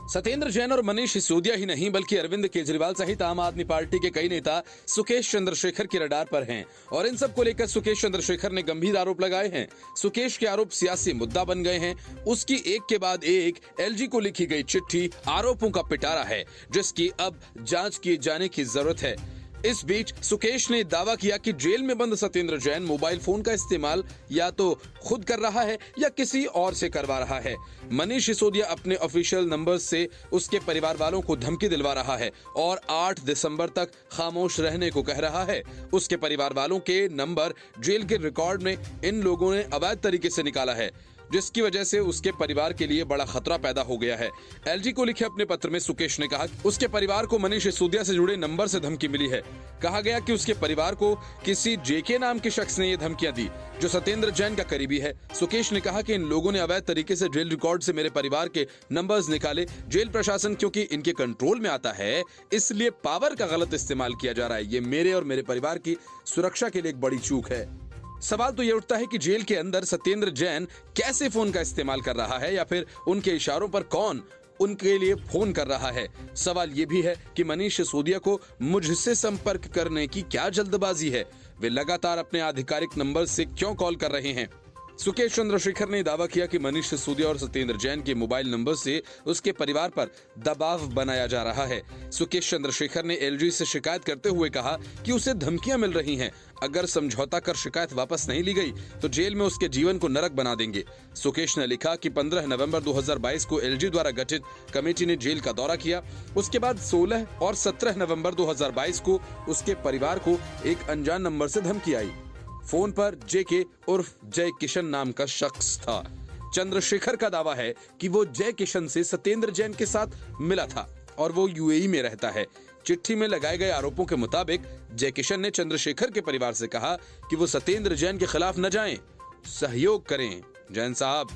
सत्येंद्र जैन और मनीष सिसोदिया ही नहीं बल्कि अरविंद केजरीवाल सहित आम आदमी पार्टी के कई नेता सुकेश चंद्रशेखर के रडार पर हैं और इन सब को लेकर सुकेश चंद्रशेखर ने गंभीर आरोप लगाए हैं। सुकेश के आरोप सियासी मुद्दा बन गए हैं। उसकी एक के बाद एक एलजी को लिखी गई चिट्ठी आरोपों का पिटारा है, जिसकी अब जांच किए जाने की जरूरत है। इस बीच सुकेश ने दावा किया कि जेल में बंद सत्येंद्र जैन मोबाइल फोन का इस्तेमाल या तो खुद कर रहा है या किसी और से करवा रहा है। मनीष सिसोदिया अपने ऑफिशियल नंबर से उसके परिवार वालों को धमकी दिलवा रहा है और 8 दिसंबर तक खामोश रहने को कह रहा है। उसके परिवार वालों के नंबर जेल के रिकॉर्ड में इन लोगों ने अवैध तरीके से निकाला है, जिसकी वजह से उसके परिवार के लिए बड़ा खतरा पैदा हो गया है। एलजी को लिखे अपने पत्र में सुकेश ने कहा कि उसके परिवार को मनीष सिसोदिया से जुड़े नंबर से धमकी मिली है। कहा गया कि उसके परिवार को किसी जेके नाम के शख्स ने ये धमकियां दी, जो सत्येंद्र जैन का करीबी है। सुकेश ने कहा कि इन लोगों ने अवैध तरीके से जेल रिकॉर्ड से मेरे परिवार के नंबर्स निकाले। जेल प्रशासन क्योंकि इनके कंट्रोल में आता है, इसलिए पावर का गलत इस्तेमाल किया जा रहा है। ये मेरे और मेरे परिवार की सुरक्षा के लिए एक बड़ी चूक है। सवाल तो ये उठता है कि जेल के अंदर सत्येंद्र जैन कैसे फोन का इस्तेमाल कर रहा है या फिर उनके इशारों पर कौन उनके लिए फोन कर रहा है। सवाल ये भी है कि मनीष सिसोदिया को मुझसे संपर्क करने की क्या जल्दबाजी है। वे लगातार अपने आधिकारिक नंबर से क्यों कॉल कर रहे हैं। सुकेश चंद्रशेखर ने दावा किया कि मनीष सिसोदिया और सत्येंद्र जैन के मोबाइल नंबर से उसके परिवार पर दबाव बनाया जा रहा है। सुकेश चंद्रशेखर ने एलजी से शिकायत करते हुए कहा कि उसे धमकियां मिल रही हैं। अगर समझौता कर शिकायत वापस नहीं ली गई तो जेल में उसके जीवन को नरक बना देंगे। सुकेश ने लिखा कि 15 नवंबर 2022 को एलजी द्वारा गठित कमेटी ने जेल का दौरा किया। उसके बाद 16 और 17 नवंबर 2022 को उसके परिवार को एक अनजान नंबर से धमकी आई। फोन पर जेके उर्फ जय किशन नाम का शख्स था। चंद्रशेखर का दावा है कि वो जय किशन से सत्येंद्र जैन के साथ मिला था और वो यूएई में रहता है। चिट्ठी में लगाए गए आरोपों के मुताबिक जय किशन ने चंद्रशेखर के परिवार से कहा कि वो सत्येंद्र जैन के खिलाफ न जाएं, सहयोग करें। जैन साहब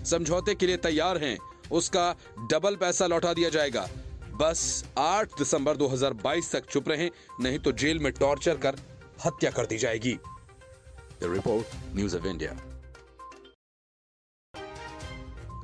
समझौते के लिए तैयार हैं, उसका डबल पैसा लौटा दिया जाएगा। बस 8 दिसंबर 2022 तक चुप रहें, नहीं तो जेल में टॉर्चर कर हत्या कर दी जाएगी। The report, News of India।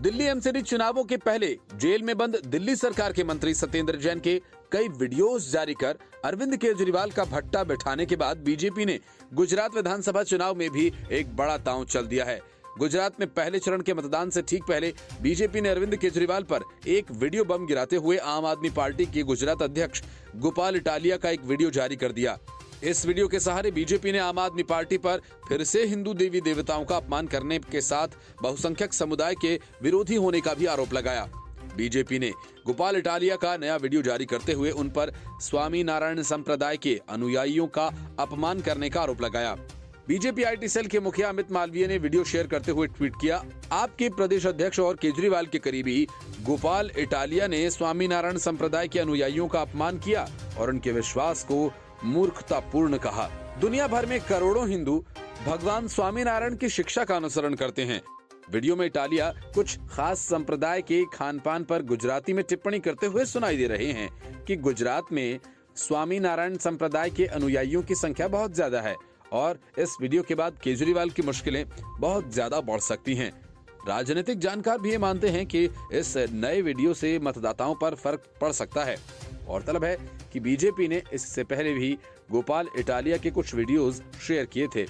Delhi MCD चुनावों के पहले जेल में बंद दिल्ली सरकार के मंत्री सत्येंद्र जैन के कई वीडियोस जारी कर अरविंद केजरीवाल का भट्टा बैठाने के बाद बीजेपी ने गुजरात विधानसभा चुनाव में भी एक बड़ा दांव चल दिया है। गुजरात में पहले चरण के मतदान से ठीक पहले बीजेपी ने अरविंद केजरीवाल पर एक वीडियो बम गिराते हुए आम आदमी पार्टी के गुजरात अध्यक्ष गोपाल इटालिया का एक वीडियो जारी कर दिया। इस वीडियो के सहारे बीजेपी ने आम आदमी पार्टी पर फिर से हिंदू देवी देवताओं का अपमान करने के साथ बहुसंख्यक समुदाय के विरोधी होने का भी आरोप लगाया। बीजेपी ने गोपाल इटालिया का नया वीडियो जारी करते हुए उन पर स्वामी नारायण संप्रदाय के अनुयायियों का अपमान करने का आरोप लगाया। बीजेपी आईटी सेल के मुखिया अमित मालवीय ने वीडियो शेयर करते हुए ट्वीट किया, आपके प्रदेश अध्यक्ष और केजरीवाल के करीबी गोपाल इटालिया ने स्वामी नारायण संप्रदाय के अनुयायियों का अपमान किया और उनके विश्वास को मूर्खतापूर्ण कहा। दुनिया भर में करोड़ों हिंदू भगवान स्वामीनारायण की शिक्षा का अनुसरण करते हैं। वीडियो में इटालिया कुछ खास संप्रदाय के खान पान पर गुजराती में टिप्पणी करते हुए सुनाई दे रहे हैं कि गुजरात में स्वामीनारायण संप्रदाय के अनुयायियों की संख्या बहुत ज्यादा है और इस वीडियो के बाद केजरीवाल की मुश्किलें बहुत ज्यादा बढ़ सकती हैं। राजनीतिक जानकार भी ये मानते हैं कि इस नए वीडियो से मतदाताओं पर फर्क पड़ सकता है। गौरतलब है कि बीजेपी ने इससे पहले भी गोपाल इटालिया के कुछ वीडियोस शेयर किए थे।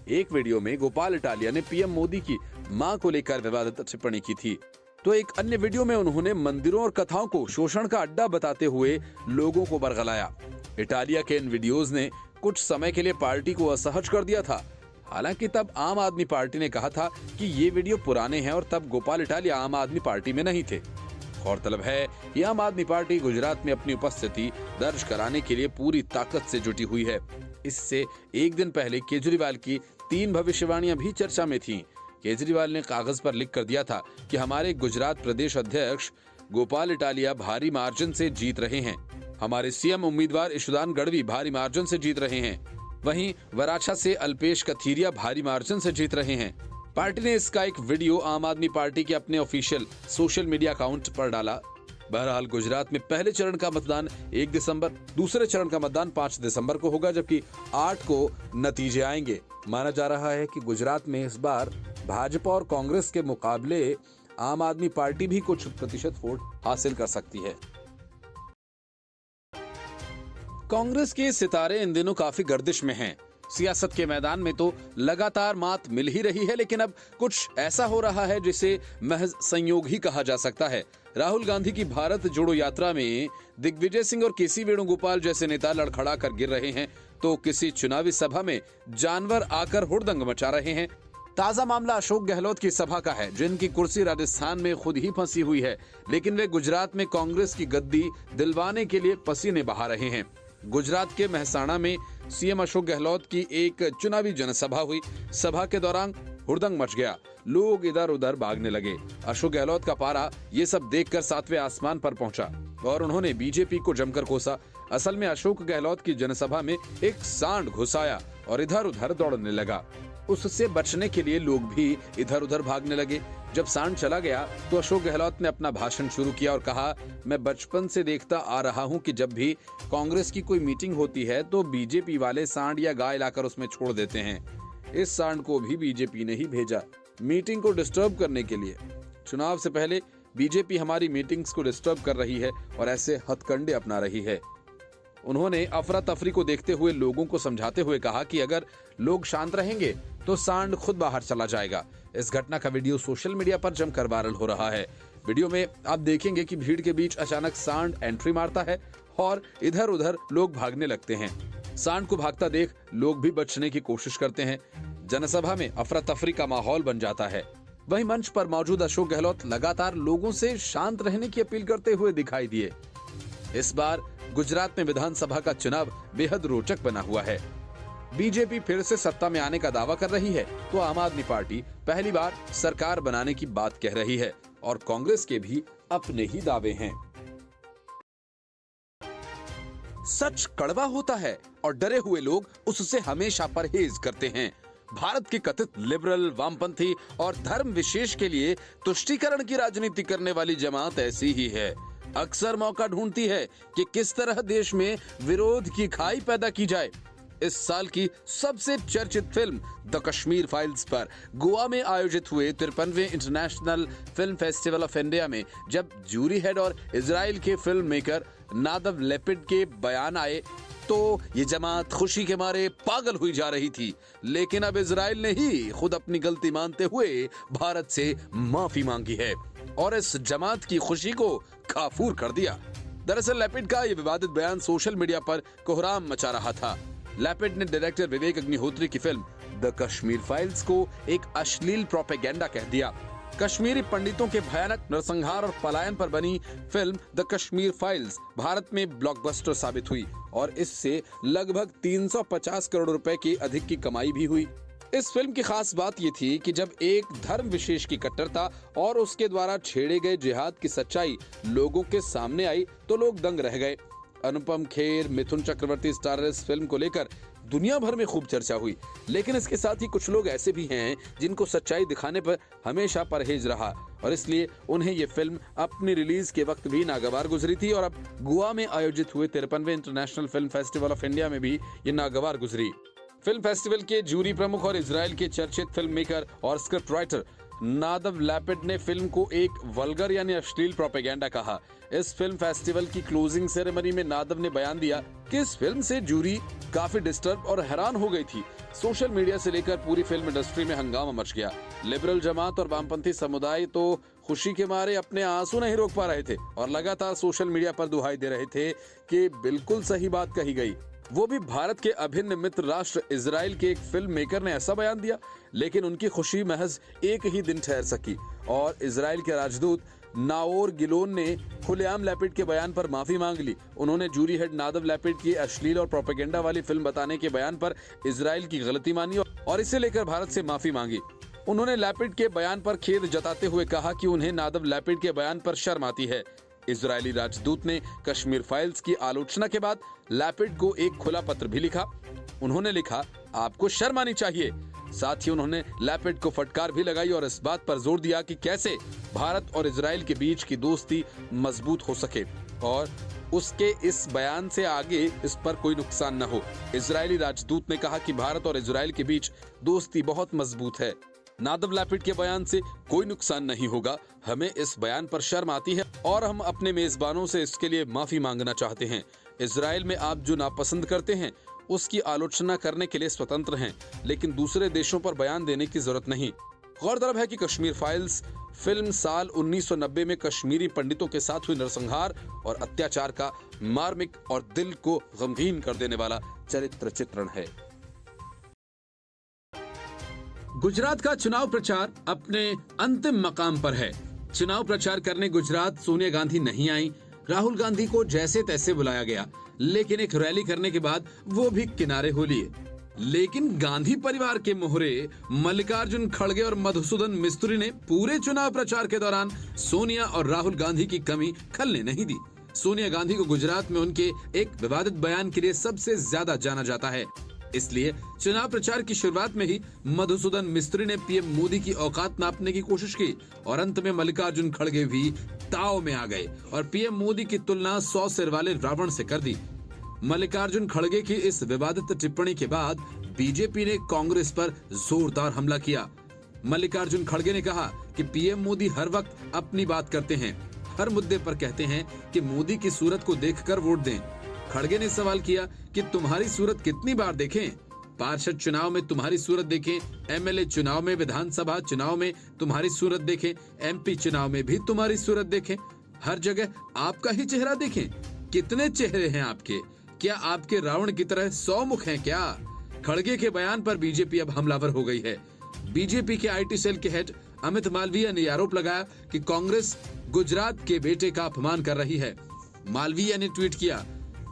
एक वीडियो में गोपाल इटालिया ने पीएम मोदी की मां को लेकर विवादित टिप्पणी की थी, तो एक अन्य वीडियो में उन्होंने मंदिरों और कथाओं को शोषण का अड्डा बताते हुए लोगों को बरगलाया। इटालिया के इन वीडियोस ने कुछ समय के लिए पार्टी को असहज कर दिया था। हालांकि तब आम आदमी पार्टी ने कहा था कि ये वीडियो पुराने हैं और तब गोपाल इटालिया आम आदमी पार्टी में नहीं थे। गौरतलब है कि आम आदमी पार्टी गुजरात में अपनी उपस्थिति दर्ज कराने के लिए पूरी ताकत से जुटी हुई है। इससे एक दिन पहले केजरीवाल की 3 भविष्यवाणियां भी चर्चा में थीं। केजरीवाल ने कागज पर लिख कर दिया था कि हमारे गुजरात प्रदेश अध्यक्ष गोपाल इटालिया भारी मार्जिन से जीत रहे हैं, हमारे सीएम उम्मीदवार ईशुदान गढ़वी भारी मार्जिन से जीत रहे हैं, वहीं वराछा से अल्पेश कथीरिया भारी मार्जिन से जीत रहे हैं। पार्टी ने इसका एक वीडियो आम आदमी पार्टी के अपने ऑफिशियल सोशल मीडिया अकाउंट पर डाला। बहरहाल गुजरात में पहले चरण का मतदान 1 दिसंबर, दूसरे चरण का मतदान 5 दिसंबर को होगा, जबकि 8 को नतीजे आएंगे। माना जा रहा है कि गुजरात में इस बार भाजपा और कांग्रेस के मुकाबले आम आदमी पार्टी भी कुछ प्रतिशत वोट हासिल कर सकती है। कांग्रेस के सितारे इन दिनों काफी गर्दिश में हैं। सियासत के मैदान में तो लगातार मात मिल ही रही है, लेकिन अब कुछ ऐसा हो रहा है जिसे महज संयोग ही कहा जा सकता है। राहुल गांधी की भारत जोड़ो यात्रा में दिग्विजय सिंह और केसी वेणुगोपाल जैसे नेता लड़खड़ा कर गिर रहे हैं, तो किसी चुनावी सभा में जानवर आकर हुड़दंग मचा रहे हैं। ताजा मामला अशोक गहलोत की सभा का है, जिनकी कुर्सी राजस्थान में खुद ही फंसी हुई है, लेकिन वे गुजरात में कांग्रेस की गद्दी दिलवाने के लिए पसीने बहा रहे हैं। गुजरात के मेहसाणा में सीएम अशोक गहलोत की एक चुनावी जनसभा हुई। सभा के दौरान हुड़दंग मच गया, लोग इधर उधर भागने लगे। अशोक गहलोत का पारा ये सब देखकर 7वें आसमान पर पहुंचा और उन्होंने बीजेपी को जमकर कोसा। असल में अशोक गहलोत की जनसभा में एक सांड घुस आया और इधर उधर दौड़ने लगा। उससे बचने के लिए लोग भी इधर उधर भागने लगे। जब सांड चला गया तो अशोक गहलोत ने अपना भाषण शुरू किया और कहा, मैं बचपन से देखता आ रहा हूं कि जब भी कांग्रेस की कोई मीटिंग होती है तो बीजेपी वाले सांड या गाय लाकर उसमें छोड़ देते हैं। इस सांड को भी बीजेपी ने ही भेजा मीटिंग को डिस्टर्ब करने के लिए। चुनाव से पहले बीजेपी हमारी मीटिंग्स को डिस्टर्ब कर रही है और ऐसे हथकंडे अपना रही है। उन्होंने अफरा तफरी को देखते हुए लोगों को समझाते हुए कहा कि अगर लोग शांत रहेंगे तो सांड खुद बाहर चला जाएगा। इस घटना का वीडियो सोशल मीडिया पर जमकर वायरल हो रहा है। वीडियो में आप देखेंगे कि भीड़ के बीच अचानक सांड एंट्री मारता है और इधर उधर लोग भागने लगते हैं। सांड को भागता देख लोग भी बचने की कोशिश करते हैं। जनसभा में अफरा तफरी का माहौल बन जाता है। वहीं मंच पर मौजूद अशोक गहलोत लगातार लोगों से शांत रहने की अपील करते हुए दिखाई दिए। इस बार गुजरात में विधानसभा का चुनाव बेहद रोचक बना हुआ है। बीजेपी फिर से सत्ता में आने का दावा कर रही है तो आम आदमी पार्टी पहली बार सरकार बनाने की बात कह रही है और कांग्रेस के भी अपने ही दावे हैं। सच कड़वा होता है और डरे हुए लोग उससे हमेशा परहेज करते हैं। भारत की कथित लिबरल, वामपंथी और धर्म विशेष के लिए तुष्टीकरण की राजनीति करने वाली जमात ऐसी ही है। अक्सर मौका ढूंढती है कि किस तरह देश में विरोध की खाई पैदा की जाए। इस साल की सबसे चर्चित फिल्म द कश्मीर फाइल्स पर गोवा में आयोजित हुए 53वें international film festival of India में जब जूरी हेड और इजराइल के फिल्म मेकर नादव लेपिड के बयान आए तो ये जमात खुशी के मारे पागल हुई जा रही थी। लेकिन अब इजराइल ने ही खुद अपनी गलती मानते हुए भारत से माफी मांगी है और इस जमात की खुशी को काफूर कर दिया। दरअसल लेपिड का ये विवादित बयान सोशल मीडिया पर कोहराम मचा रहा था। लेपिड ने डायरेक्टर विवेक अग्निहोत्री की फिल्म द कश्मीर फाइल्स को एक अश्लील प्रोपेगेंडा कह दिया। कश्मीरी पंडितों के भयानक नरसंहार और पलायन पर बनी film the Kashmir files Bharat में ब्लॉकबस्टर साबित हुई और इससे लगभग 350 करोड़ रुपए की अधिक की कमाई भी हुई। इस फिल्म की खास बात ये थी कि जब एक धर्म विशेष की कट्टरता और उसके द्वारा छेड़े गए जिहाद की सच्चाई लोगों के सामने आई तो लोग दंग रह गए। अनुपम खेर, मिथुन चक्रवर्ती स्टारर इस फिल्म को लेकर दुनिया भर में खूब चर्चा हुई। लेकिन इसके साथ ही कुछ लोग ऐसे भी हैं जिनको सच्चाई दिखाने पर हमेशा परहेज रहा और इसलिए उन्हें ये फिल्म अपनी रिलीज के वक्त भी नागवार गुजरी थी और अब गोवा में आयोजित हुए 53वें international film festival of India में भी ये नागवार गुजरी। फिल्म फेस्टिवल के जूरी प्रमुख और इजराइल के चर्चित फिल्म मेकर और स्क्रिप्ट राइटर नादव लेपिड ने फिल्म को एक वल्गर यानी अश्लील प्रोपेगेंडा कहा। इस फिल्म फेस्टिवल की क्लोजिंग सेरेमनी में नादव ने बयान दिया कि इस फिल्म से जूरी काफी डिस्टर्ब और हैरान हो गई थी। सोशल मीडिया से लेकर पूरी फिल्म इंडस्ट्री में हंगामा मच गया। लिबरल जमात और वामपंथी समुदाय तो खुशी के मारे अपने आंसू नहीं रोक पा रहे थे और लगातार सोशल मीडिया पर दुहाई दे रहे थे कि बिल्कुल सही बात कही गई। वो भी भारत के अभिन्न मित्र राष्ट्र इजराइल के एक फिल्म मेकर ने ऐसा बयान दिया। लेकिन उनकी खुशी महज एक ही दिन ठहर सकी और इजराइल के राजदूत नाओर गिलोन ने खुलेआम लेपिड के बयान पर माफी मांग ली। उन्होंने जूरी हेड नादव लेपिड की अश्लील और प्रोपेगेंडा वाली फिल्म बताने के बयान पर इजराइल की गलती मानी और इसे लेकर भारत से माफी मांगी। उन्होंने लेपिड के बयान पर खेद जताते हुए कहा कि उन्हें नादव लेपिड के बयान पर शर्म आती है। इजरायली राजदूत ने कश्मीर फाइल्स की आलोचना के बाद लेपिड को एक खुला पत्र भी लिखा। उन्होंने लिखा, आपको शर्म आनी चाहिए। साथ ही उन्होंने लेपिड को फटकार भी लगाई और इस बात पर जोर दिया कि कैसे भारत और इजराइल के बीच की दोस्ती मजबूत हो सके और उसके इस बयान से आगे इस पर कोई नुकसान न हो। इजरायली राजदूत ने कहा कि भारत और इजराइल के बीच दोस्ती बहुत मजबूत है। नादव लैपिड के बयान से कोई नुकसान नहीं होगा। हमें इस बयान पर शर्म आती है और हम अपने मेजबानों से इसके लिए माफी मांगना चाहते हैं। इजराइल में आप जो नापसंद करते हैं उसकी आलोचना करने के लिए स्वतंत्र हैं, लेकिन दूसरे देशों पर बयान देने की जरूरत नहीं। गौरतलब है कि कश्मीर फाइल्स फिल्म साल 1990 में कश्मीरी पंडितों के साथ हुए नरसंहार और अत्याचार का मार्मिक और दिल को गमगीन कर देने वाला चरित्र चित्रण है। गुजरात का चुनाव प्रचार अपने अंतिम मकाम पर है। चुनाव प्रचार करने गुजरात सोनिया गांधी नहीं आई। राहुल गांधी को जैसे तैसे बुलाया गया, लेकिन एक रैली करने के बाद वो भी किनारे हो लिए। लेकिन गांधी परिवार के मोहरे मल्लिकार्जुन खड़गे और मधुसूदन मिस्त्री ने पूरे चुनाव प्रचार के दौरान सोनिया और राहुल गांधी की कमी खलने नहीं दी। सोनिया गांधी को गुजरात में उनके एक विवादित बयान के लिए सबसे ज्यादा जाना जाता है, इसलिए चुनाव प्रचार की शुरुआत में ही मधुसूदन मिस्त्री ने पीएम मोदी की औकात नापने की कोशिश की और अंत में मल्लिकार्जुन खड़गे भी ताव में आ गए और पीएम मोदी की तुलना 100 सिर वाले रावण से कर दी। मल्लिकार्जुन खड़गे की इस विवादित टिप्पणी के बाद बीजेपी ने कांग्रेस पर जोरदार हमला किया। मल्लिकार्जुन खड़गे ने कहा कि पीएम मोदी हर वक्त अपनी बात करते हैं, हर मुद्दे पर कहते हैं कि मोदी की सूरत को देखकर वोट दें। खड़गे ने सवाल किया कि तुम्हारी सूरत कितनी बार देखें? पार्षद चुनाव में तुम्हारी सूरत देखें, एमएलए चुनाव में, विधानसभा चुनाव में तुम्हारी सूरत देखें, एमपी चुनाव में भी तुम्हारी सूरत देखें, हर जगह आपका ही चेहरा देखें। कितने चेहरे हैं आपके? क्या आपके रावण की तरह 100 मुख हैं क्या? खड़गे के बयान पर बीजेपी अब हमलावर हो गई है। बीजेपी के आईटी सेल के हेड अमित मालवीय ने आरोप लगाया कि कांग्रेस गुजरात के बेटे का अपमान कर रही है। मालवीय ने ट्वीट किया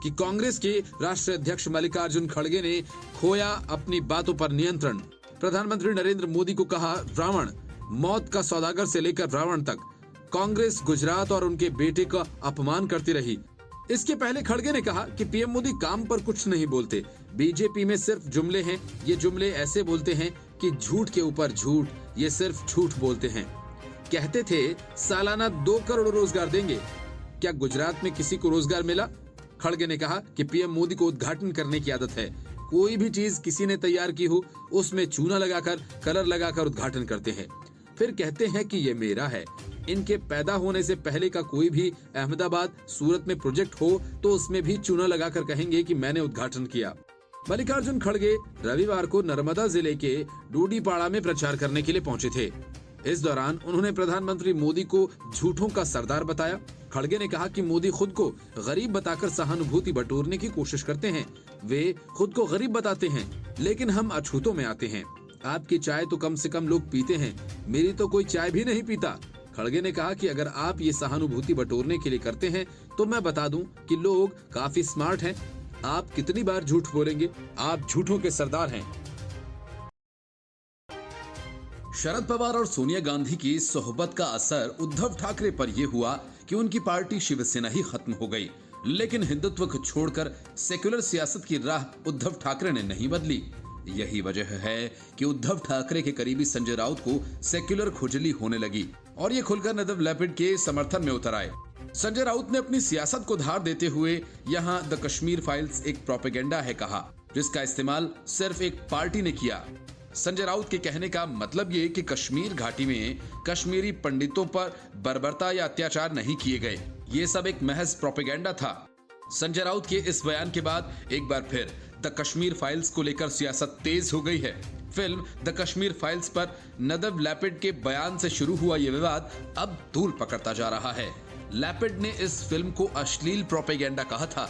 कि कांग्रेस के राष्ट्रीय अध्यक्ष मल्लिकार्जुन खड़गे ने खोया अपनी बातों पर नियंत्रण। प्रधानमंत्री नरेंद्र मोदी को कहा रावण, मौत का सौदागर से लेकर रावण तक कांग्रेस गुजरात और उनके बेटे का अपमान करती रही। इसके पहले खड़गे ने कहा कि पीएम मोदी काम पर कुछ नहीं बोलते, बीजेपी में सिर्फ जुमले हैं। ये जुमले ऐसे बोलते हैं कि झूठ के ऊपर झूठ, ये सिर्फ झूठ बोलते हैं। कहते थे सालाना 2 करोड़ रोजगार देंगे, क्या गुजरात में किसी को रोजगार मिला? खड़गे ने कहा कि पीएम मोदी को उद्घाटन करने की आदत है। कोई भी चीज किसी ने तैयार की हो उसमें चूना लगाकर, कलर लगाकर उद्घाटन करते हैं, फिर कहते हैं कि ये मेरा है। इनके पैदा होने से पहले का कोई भी अहमदाबाद, सूरत में प्रोजेक्ट हो तो उसमें भी चूना लगाकर कहेंगे कि मैंने उद्घाटन किया। मल्लिकार्जुन खड़गे रविवार को नर्मदा जिले के डूडीपाड़ा में प्रचार करने के लिए पहुंचे थे। इस दौरान उन्होंने प्रधानमंत्री मोदी को झूठों का सरदार बताया। खड़गे ने कहा कि मोदी खुद को गरीब बताकर सहानुभूति बटोरने की कोशिश करते हैं। वे खुद को गरीब बताते हैं, लेकिन हम अछूतों में आते हैं। आपकी चाय तो कम से कम लोग पीते हैं, मेरी तो कोई चाय भी नहीं पीता। खड़गे ने कहा कि अगर आप ये सहानुभूति बटोरने के लिए करते हैं तो मैं बता दूं कि लोग काफी स्मार्ट हैं। आप कितनी बार झूठ बोलेंगे? आप झूठों के सरदार हैं। शरद पवार और सोनिया गांधी की सोहबत का असर उद्धव ठाकरे पर यह हुआ कि उनकी पार्टी शिवसेना ही खत्म हो गई, लेकिन हिंदुत्व को छोड़कर सेक्युलर सियासत की राह उद्धव ठाकरे ने नहीं बदली। यही वजह है कि उद्धव ठाकरे के करीबी संजय राउत को सेक्युलर खुजली होने लगी और ये खुलकर नादव लैपिड के समर्थन में उतर आए। संजय राउत ने अपनी सियासत को धार देते हुए यहाँ द कश्मीर फाइल्स एक प्रोपेगेंडा है कहा, जिसका इस्तेमाल सिर्फ एक पार्टी ने किया। संजय राउत के कहने का मतलब ये कि कश्मीर घाटी में कश्मीरी पंडितों पर बर्बरता या अत्याचार नहीं किए गए, ये सब एक महज प्रोपेगेंडा था। संजय राउत के इस बयान के बाद एक बार फिर द कश्मीर फाइल्स को लेकर सियासत तेज हो गई है। फिल्म द कश्मीर फाइल्स पर नादव लैपिड के बयान से शुरू हुआ ये विवाद अब तूल पकड़ता जा रहा है। लैपिड ने इस फिल्म को अश्लील प्रोपेगेंडा कहा था।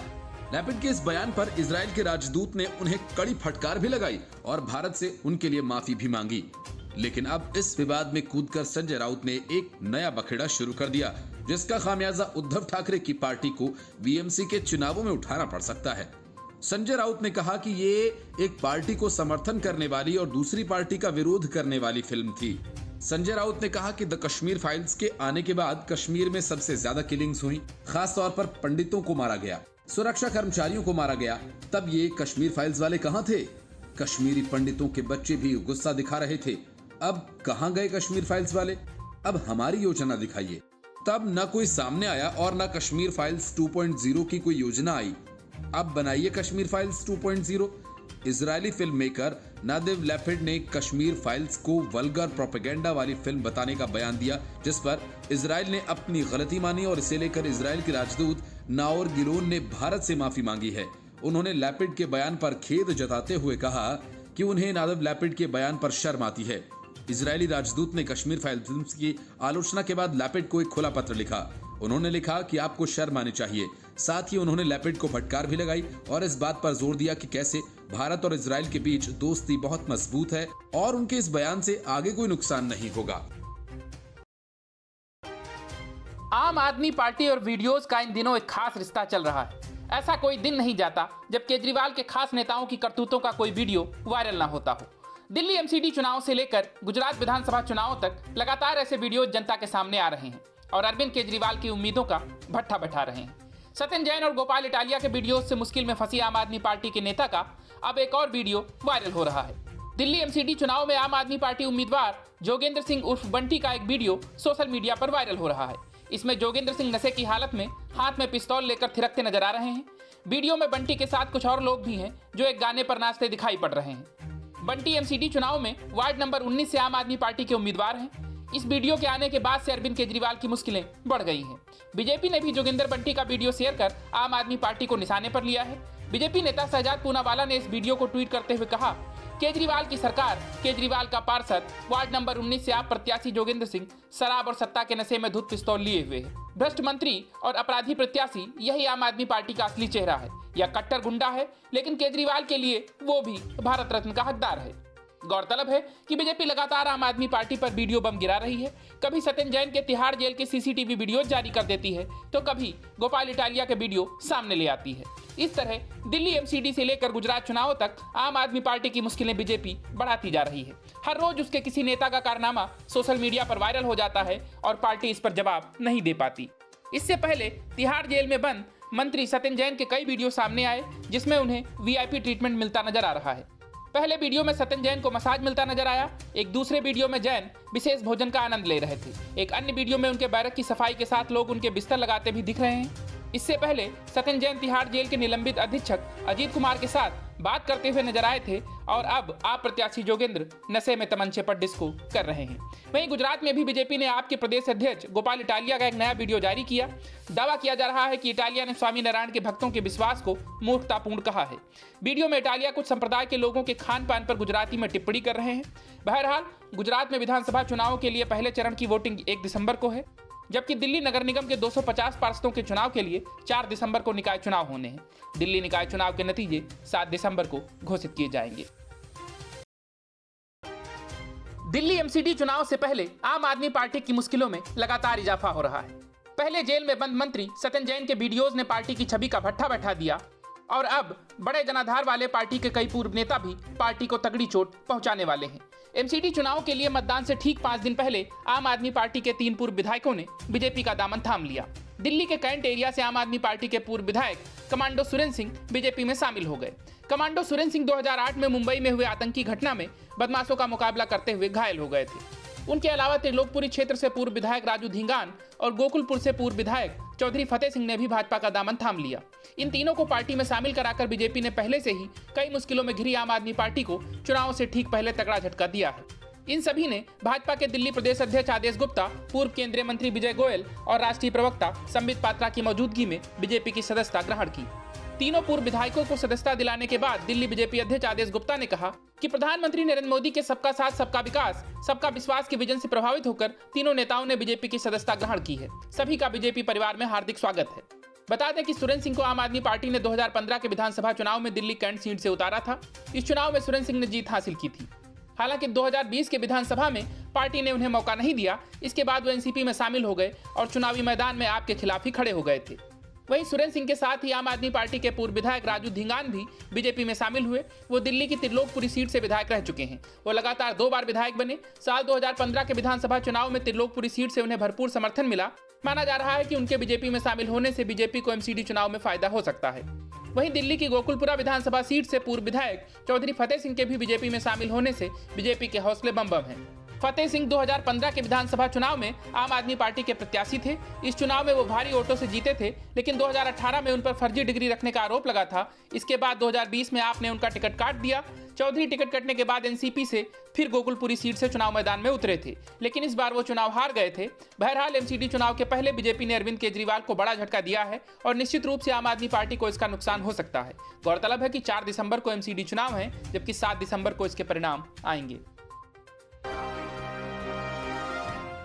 लैपिड के इस बयान पर इजराइल के राजदूत ने उन्हें कड़ी फटकार भी लगाई और भारत से उनके लिए माफी भी मांगी। लेकिन अब इस विवाद में कूदकर संजय राउत ने एक नया बखेड़ा शुरू कर दिया, जिसका खामियाजा उद्धव ठाकरे की पार्टी को बीएमसी के चुनावों में उठाना पड़ सकता है। संजय राउत ने कहा कि ये एक पार्टी को समर्थन करने वाली और दूसरी पार्टी का विरोध करने वाली फिल्म थी। संजय राउत ने कहा कि द कश्मीर फाइल्स के आने के बाद कश्मीर में सबसे ज्यादा किलिंग्स हुई, खास तौर पर पंडितों को मारा गया, सुरक्षा कर्मचारियों को मारा गया। तब ये कश्मीर फाइल्स वाले कहां थे? कश्मीरी पंडितों के बच्चे भी गुस्सा दिखा रहे थे। अब कहां गए कश्मीर फाइल्स वाले? अब हमारी योजना दिखाइए। तब न कोई सामने आया और न कश्मीर फाइल्स 2.0 की कोई योजना आई। अब बनाइए Kashmir files 2.0। Israeli film maker Nadav Lapid ने कश्मीर फाइल्स को वल्गर प्रोपेगेंडा वाली फिल्म बताने का बयान दिया, जिस पर इजराइल ने अपनी गलती मानी और इसे लेकर इजराइल के राजदूत नाओर गिलोन ने भारत से माफी मांगी है। उन्होंने लैपिड के बयान पर खेद जताते हुए कहा कि उन्हें नादिव लैपिड के बयान पर शर्म आती है। इजरायली राजदूत ने कश्मीर फाइल फिल्म की आलोचना के बाद लैपिड को एक खुला पत्र लिखा। उन्होंने लिखा कि आपको शर्म आनी चाहिए। साथ ही उन्होंने लैपिड को फटकार भी लगाई और इस बात पर जोर दिया कि कैसे भारत और इजराइल के बीच दोस्ती बहुत मजबूत है और उनके इस बयान से आगे कोई नुकसान नहीं होगा। आम आदमी पार्टी और वीडियोस का इन दिनों एक खास रिश्ता चल रहा है। ऐसा कोई दिन नहीं जाता जब केजरीवाल के खास नेताओं की करतूतों का कोई वीडियो वायरल ना होता हो। दिल्ली एमसीडी चुनाव से लेकर गुजरात विधानसभा चुनावों तक लगातार ऐसे वीडियो जनता के सामने आ रहे हैं और अरविंद केजरीवाल की उम्मीदों का भट्ठा बैठा रहे हैं। सत्येंद्र जैन और गोपाल इटालिया के वीडियो से मुश्किल में फंसी आम आदमी पार्टी के नेता का अब एक और वीडियो वायरल हो रहा है। दिल्ली एमसीडी चुनाव में आम आदमी पार्टी उम्मीदवार जोगेंद्र सिंह उर्फ बंटी का एक वीडियो सोशल मीडिया पर वायरल हो रहा है। इसमें जोगेंद्र सिंह नशे की हालत में हाथ में पिस्तौल लेकर थिरकते नजर आ रहे हैं। वीडियो में बंटी के साथ कुछ और लोग भी हैं जो एक गाने पर नाचते दिखाई पड़ रहे हैं। बंटी एमसीडी चुनाव में वार्ड नंबर 19 से आम आदमी पार्टी के उम्मीदवार हैं। इस वीडियो के आने के बाद से अरविंद केजरीवाल की मुश्किलें बढ़ गई हैं। बीजेपी ने भी जोगिंदर बंटी का वीडियो शेयर कर आम आदमी पार्टी को निशाने पर लिया है। बीजेपी नेता शहजाद पूनावाला ने इस वीडियो को ट्वीट करते हुए कहा, केजरीवाल की सरकार, केजरीवाल का पार्षद, वार्ड नंबर 19 से आप प्रत्याशी जोगेंद्र सिंह शराब और सत्ता के नशे में धुत पिस्तौल लिए हुए है। भ्रष्ट मंत्री और अपराधी प्रत्याशी, यही आम आदमी पार्टी का असली चेहरा है। यह कट्टर गुंडा है, लेकिन केजरीवाल के लिए वो भी भारत रत्न का हकदार है। गौरतलब है कि बीजेपी लगातार आम आदमी पार्टी पर वीडियो बम गिरा रही है। कभी सत्येंद्र जैन के तिहाड़ जेल के सीसीटीवी वीडियो जारी कर देती है, तो कभी गोपाल इटालिया के वीडियो सामने ले आती है। इस तरह दिल्ली एमसीडी से लेकर गुजरात चुनाव तक आम आदमी पार्टी की मुश्किलें बीजेपी बढ़ाती जा रही है। हर रोज उसके किसी नेता का कारनामा सोशल मीडिया पर वायरल हो जाता है और पार्टी इस पर जवाब नहीं दे पाती। इससे पहले तिहाड़ जेल में बंद मंत्री सत्येंद्र जैन के कई वीडियो सामने आए, जिसमें उन्हें वीआईपी ट्रीटमेंट मिलता नजर आ रहा है। पहले वीडियो में सत्येंद्र जैन को मसाज मिलता नजर आया। एक दूसरे वीडियो में जैन विशेष भोजन का आनंद ले रहे थे। एक अन्य वीडियो में उनके बैरक की सफाई के साथ लोग उनके बिस्तर लगाते भी दिख रहे हैं। इससे पहले सत्येंद्र जैन तिहाड़ जेल के निलंबित अधीक्षक अजीत कुमार के साथ बात करते हुए नजर आए थे और अब आप प्रत्याशी जोगेंद्र नशे में तमंचे पर डिस्को कर रहे हैं। वहीं गुजरात में भी बीजेपी ने आपके प्रदेश अध्यक्ष गोपाल इटालिया का एक नया वीडियो जारी किया। दावा किया जा रहा है कि इटालिया ने स्वामी नारायण के भक्तों के विश्वास को मूर्खतापूर्ण कहा है। वीडियो में इटालिया कुछ संप्रदाय के लोगों के खान पान पर गुजराती में टिप्पणी कर रहे हैं। बहरहाल गुजरात में विधानसभा चुनाव के लिए पहले चरण की वोटिंग 1 दिसंबर को है, जबकि दिल्ली नगर निगम के 250 पार्षदों के चुनाव के लिए 4 दिसंबर को निकाय चुनाव होने हैं। दिल्ली निकाय चुनाव के नतीजे 7 दिसंबर को घोषित किए जाएंगे। दिल्ली एमसीडी चुनाव से पहले आम आदमी पार्टी की मुश्किलों में लगातार इजाफा हो रहा है। पहले जेल में बंद मंत्री सत्येंद्र जैन के वीडियोज ने पार्टी की छवि का भट्ठा बैठा दिया और अब बड़े जनाधार वाले पार्टी के कई पूर्व नेता भी पार्टी को तगड़ी चोट पहुंचाने वाले हैं। एमसीडी चुनाव के लिए मतदान से ठीक 5 दिन पहले आम आदमी पार्टी के 3 पूर्व विधायकों ने बीजेपी का दामन थाम लिया। दिल्ली के कैंट एरिया से आम आदमी पार्टी के पूर्व विधायक कमांडो सुरेंद्र सिंह बीजेपी में शामिल हो गए। कमांडो सुरेंद्र सिंह 2008 में मुंबई में हुए आतंकी घटना में बदमाशों का मुकाबला करते हुए घायल हो गए थे। उनके अलावा त्रिलोकपुरी क्षेत्र से पूर्व विधायक राजू धींगान और गोकुलपुर से पूर्व विधायक चौधरी फतेह सिंह ने भी भाजपा का दामन थाम लिया। इन तीनों को पार्टी में शामिल कराकर बीजेपी ने पहले से ही कई मुश्किलों में घिरी आम आदमी पार्टी को चुनाव से ठीक पहले तगड़ा झटका दिया है। इन सभी ने भाजपा के दिल्ली प्रदेश अध्यक्ष आदेश गुप्ता, पूर्व केंद्रीय मंत्री विजय गोयल और राष्ट्रीय प्रवक्ता संबित पात्रा की मौजूदगी में बीजेपी की सदस्यता ग्रहण की। तीनों पूर्व विधायकों को सदस्यता दिलाने के बाद दिल्ली बीजेपी अध्यक्ष आदेश गुप्ता ने कहा कि प्रधानमंत्री नरेंद्र मोदी के सबका साथ सबका विकास सबका विश्वास के विजन से प्रभावित होकर तीनों नेताओं ने बीजेपी की सदस्यता ग्रहण की है। सभी का बीजेपी परिवार में हार्दिक स्वागत है। बता दें कि सुरेंद्र सिंह को आम आदमी पार्टी ने 2015 के विधानसभा चुनाव में दिल्ली कैंट सीट से उतारा था। इस चुनाव में सुरेंद्र सिंह ने जीत हासिल की थी। हालांकि 2020 के विधानसभा में पार्टी ने उन्हें मौका नहीं दिया। इसके बाद वो एनसीपी में शामिल हो गए और चुनावी मैदान में आपके खिलाफ ही खड़े हो गए थे। वहीं सुरेंद्र सिंह के साथ ही आम आदमी पार्टी के पूर्व विधायक राजू धींगान भी बीजेपी में शामिल हुए। वो दिल्ली की त्रिलोकपुरी सीट से विधायक रह चुके हैं। वो लगातार 2 बार विधायक बने। साल 2015 के विधानसभा चुनाव में त्रिलोकपुरी सीट से उन्हें भरपूर समर्थन मिला। माना जा रहा है कि उनके बीजेपी में शामिल होने से बीजेपी को एमसीडी चुनाव में फायदा हो सकता है। वहीं दिल्ली की गोकुलपुरा विधानसभा सीट से पूर्व विधायक चौधरी फतेह सिंह के भी बीजेपी में शामिल होने से बीजेपी के हौसले बम बम हैं। फतेह सिंह 2015 के विधानसभा चुनाव में आम आदमी पार्टी के प्रत्याशी थे। इस चुनाव में वो भारी वोटों से जीते थे, लेकिन 2018 में उन पर फर्जी डिग्री रखने का आरोप लगा था। इसके बाद 2020 में आपने उनका टिकट काट दिया। चौधरी टिकट कटने के बाद एनसीपी से फिर गोकुलपुरी सीट से चुनाव मैदान में उतरे थे, लेकिन इस बार वो चुनाव हार गए थे। बहरहाल एमसीडी चुनाव के पहले बीजेपी ने अरविंद केजरीवाल को बड़ा झटका दिया है और निश्चित रूप से आम आदमी पार्टी को इसका नुकसान हो सकता है। गौरतलब है कि 4 दिसंबर को एमसीडी चुनाव है, जबकि 7 दिसंबर को इसके परिणाम आएंगे।